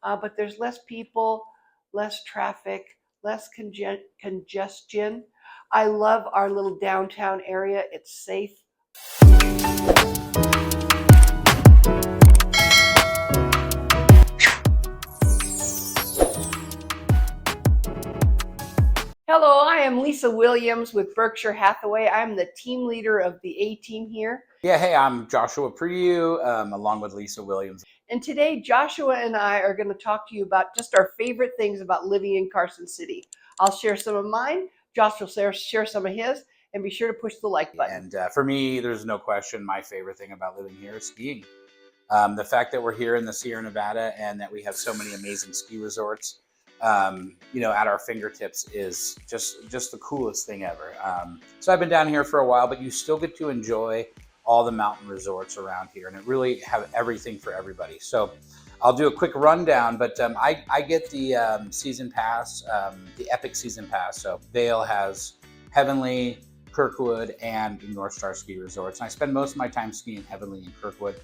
but there's less people, less traffic, less congestion. I love our little downtown area. It's safe. Hello, I am Lisa Williams with Berkshire Hathaway. I'm the team leader of the A team here. Yeah, hey, I'm Joshua Priou, along with Lisa Williams. And today, Joshua and I are going to talk to you about just our favorite things about living in Carson City. I'll share some of mine, Josh will share some of his, and be sure to push the like button. And for me, there's no question my favorite thing about living here is skiing. The fact that we're here in the Sierra Nevada and that we have so many amazing ski resorts, at our fingertips is just the coolest thing ever. So I've been down here for a while, but you still get to enjoy all the mountain resorts around here, and it really have everything for everybody. So I'll do a quick rundown, but I get the season pass, the Epic season pass. So Vail has Heavenly, Kirkwood, and North Star ski resorts, and I spend most of my time skiing Heavenly and Kirkwood.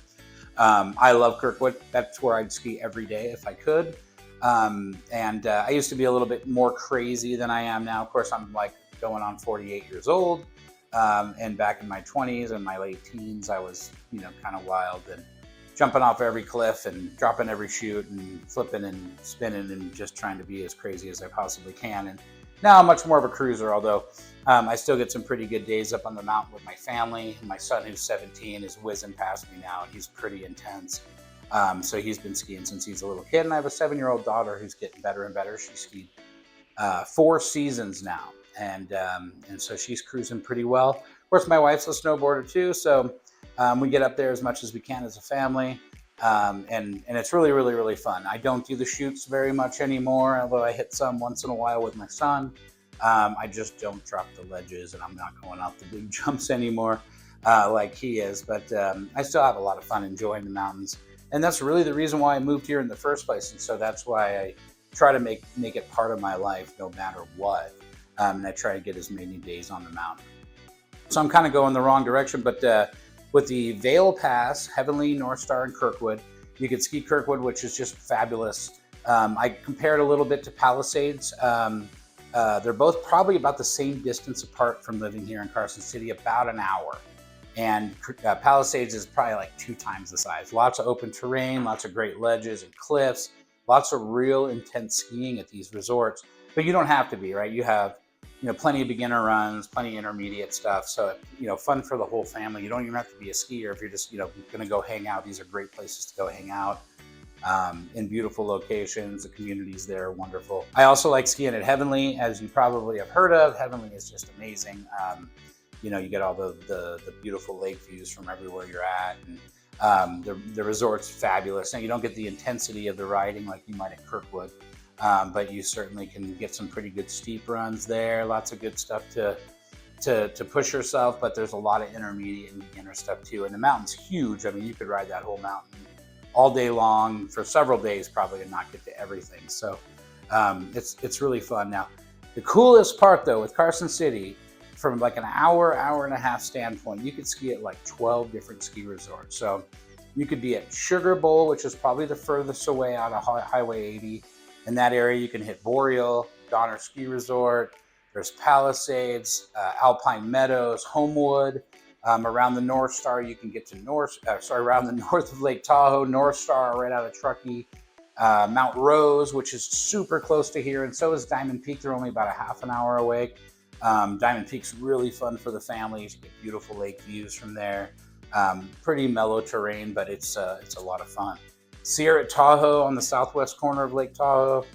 I love Kirkwood. That's where I'd ski every day if I could. I used to be a little bit more crazy than I am now. Of course, I'm like going on 48 years old. And back in my 20s and my late teens, I was, kind of wild and jumping off every cliff and dropping every chute and flipping and spinning and just trying to be as crazy as I possibly can. And now I'm much more of a cruiser, although I still get some pretty good days up on the mountain with my family. My son, who's 17, is whizzing past me now, and he's pretty intense. So he's been skiing since he's a little kid, and I have a 7-year-old daughter who's getting better and better. She skied 4 seasons now, and so she's cruising pretty well. Of course, my wife's a snowboarder too, so we get up there as much as we can as a family, and it's really, really, really fun. I don't do the chutes very much anymore, although I hit some once in a while with my son. I just don't drop the ledges, and I'm not going out the big jumps anymore like he is, but I still have a lot of fun enjoying the mountains. And that's really the reason why I moved here in the first place. And so that's why I try to make it part of my life no matter what. And I try to get as many days on the mountain. So I'm kind of going the wrong direction, but with the Vail Pass, Heavenly, North Star, and Kirkwood, you could ski Kirkwood, which is just fabulous. I compared a little bit to Palisades. They're both probably about the same distance apart from living here in Carson City, about an hour. And Palisades is probably like 2 times the size. Lots of open terrain, lots of great ledges and cliffs, lots of real intense skiing at these resorts. But you don't have to be, right? You have, plenty of beginner runs, plenty of intermediate stuff. So, fun for the whole family. You don't even have to be a skier if you're just, going to go hang out. These are great places to go hang out in beautiful locations. The communities there are wonderful. I also like skiing at Heavenly, as you probably have heard of. Heavenly is just amazing. You get all the beautiful lake views from everywhere you're at, and the resort's fabulous. Now, you don't get the intensity of the riding like you might at Kirkwood, but you certainly can get some pretty good steep runs there. Lots of good stuff to push yourself, but there's a lot of intermediate and beginner stuff too. And the mountain's huge. I mean, you could ride that whole mountain all day long for several days probably and not get to everything. So it's really fun. Now, the coolest part though with Carson City, from like an hour and a half standpoint, you could ski at like 12 different ski resorts. So you could be at Sugar Bowl, which is probably the furthest away out of Highway 80. In that area, you can hit Boreal, Donner Ski Resort. There's Palisades, Alpine Meadows, Homewood. Around the North Star, you can get to around the north of Lake Tahoe, North Star right out of Truckee. Mount Rose, which is super close to here, and so is Diamond Peak. They're only about a half an hour away. Diamond Peak's really fun for the families. You get beautiful lake views from there. Pretty mellow terrain, but it's a lot of fun. Sierra Tahoe on the southwest corner of Lake Tahoe,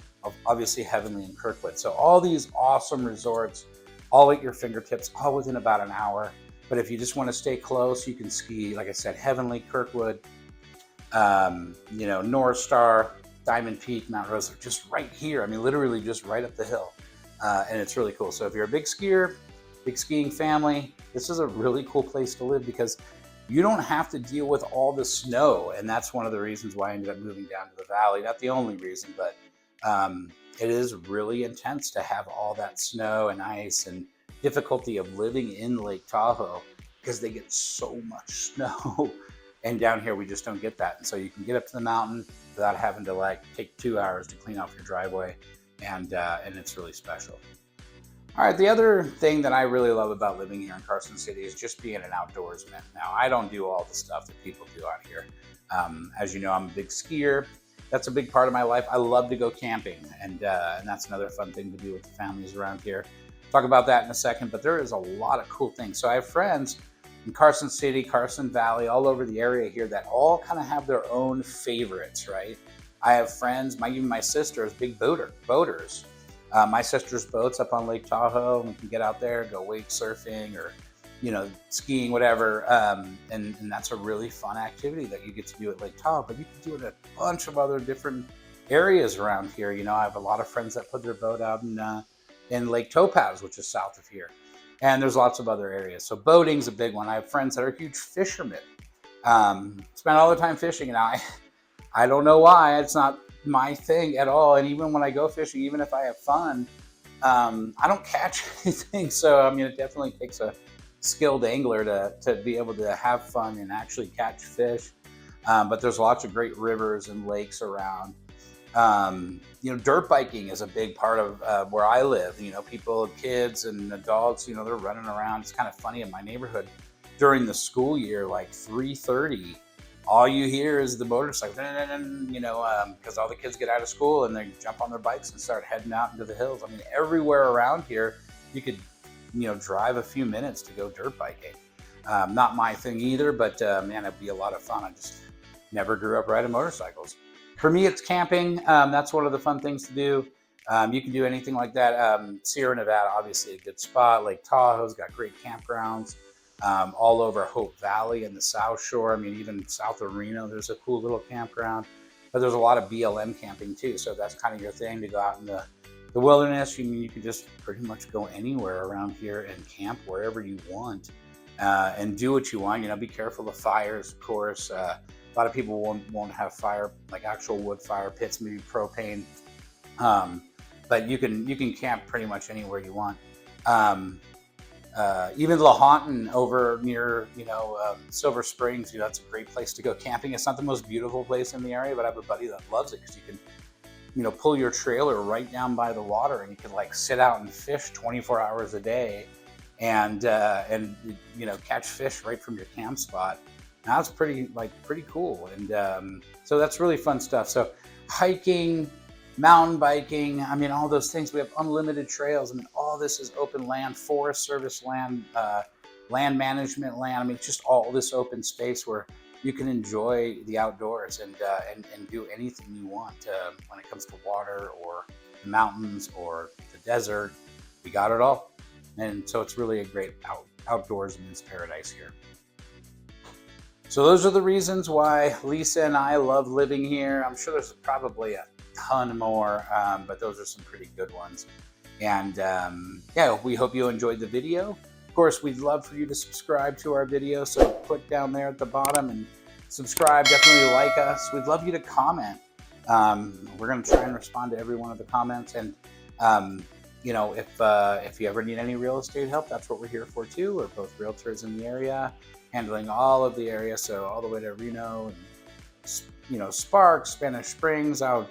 obviously Heavenly and Kirkwood. So all these awesome resorts, all at your fingertips, all within about an hour. But if you just want to stay close, you can ski, like I said, Heavenly, Kirkwood, North Star, Diamond Peak, Mount Rose, are just right here. I mean, literally just right up the hill. And it's really cool. So if you're a big skier, big skiing family, this is a really cool place to live because you don't have to deal with all the snow. And that's one of the reasons why I ended up moving down to the valley. Not the only reason, but it is really intense to have all that snow and ice and difficulty of living in Lake Tahoe because they get so much snow. And down here, we just don't get that. And so you can get up to the mountain. without having to like take 2 hours to clean off your driveway, and it's really special. All right, the other thing that I really love about living here in Carson City is just being an outdoorsman. Now, I don't do all the stuff that people do out here. As you know, I'm a big skier. That's a big part of my life. I love to go camping, and that's another fun thing to do with the families around here. Talk about that in a second, but there is a lot of cool things. So I have friends in Carson City, Carson Valley, all over the area here that all kind of have their own favorites, right? I have friends, even my sister is big boaters. My sister's boat's up on Lake Tahoe, and we can get out there, go wake surfing or, skiing, whatever. And that's a really fun activity that you get to do at Lake Tahoe, but you can do it at a bunch of other different areas around here. I have a lot of friends that put their boat out in Lake Topaz, which is south of here. And there's lots of other areas. So boating's a big one. I have friends that are huge fishermen. Spend all the time fishing, and I don't know why. It's not my thing at all. And even when I go fishing, even if I have fun, I don't catch anything. So it definitely takes a skilled angler to be able to have fun and actually catch fish. But there's lots of great rivers and lakes around. Dirt biking is a big part of where I live. People, kids and adults, they're running around. It's kind of funny in my neighborhood during the school year, like 3:30. All you hear is the motorcycle, because all the kids get out of school and they jump on their bikes and start heading out into the hills. Everywhere around here, you could, drive a few minutes to go dirt biking. Not my thing either, but man, it'd be a lot of fun. I just never grew up riding motorcycles. For me, it's camping. That's one of the fun things to do. You can do anything like that. Sierra Nevada, obviously a good spot. Lake Tahoe's got great campgrounds. All over Hope Valley and the South Shore. Even south of Reno, there's a cool little campground. But there's a lot of BLM camping too. So if that's kind of your thing, to go out in the wilderness, you can just pretty much go anywhere around here and camp wherever you want and do what you want. Be careful of fires, of course. A lot of people won't have fire, like actual wood fire pits, maybe propane. But you can camp pretty much anywhere you want. Even Lahontan over near, Silver Springs, that's a great place to go camping. It's not the most beautiful place in the area, but I have a buddy that loves it because you can, pull your trailer right down by the water and you can sit out and fish 24 hours a day and catch fish right from your camp spot. Now that's pretty cool. And so that's really fun stuff. So hiking, mountain biking, all those things. We have unlimited trails. All this is open land, Forest Service land, land management land. It's just all this open space where you can enjoy the outdoors and do anything you want when it comes to water or the mountains or the desert. We got it all. And so it's really a great outdoorsman's paradise here. So those are the reasons why Lisa and I love living here. I'm sure there's probably a ton more, but those are some pretty good ones. And we hope you enjoyed the video. Of course, we'd love for you to subscribe to our video, so click down there at the bottom and subscribe. Definitely like us. We'd love you to comment. We're going to try and respond to every one of the comments. And if you ever need any real estate help, that's what we're here for too. We're both realtors in the area, handling all of the area, so all the way to Reno and Sparks, Spanish Springs, out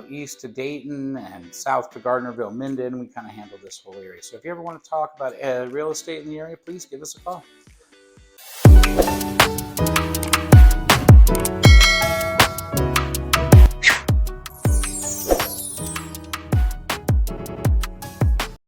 east to Dayton and south to Gardnerville, Minden. We kind of handle this whole area. So if you ever want to talk about real estate in the area, please give us a call.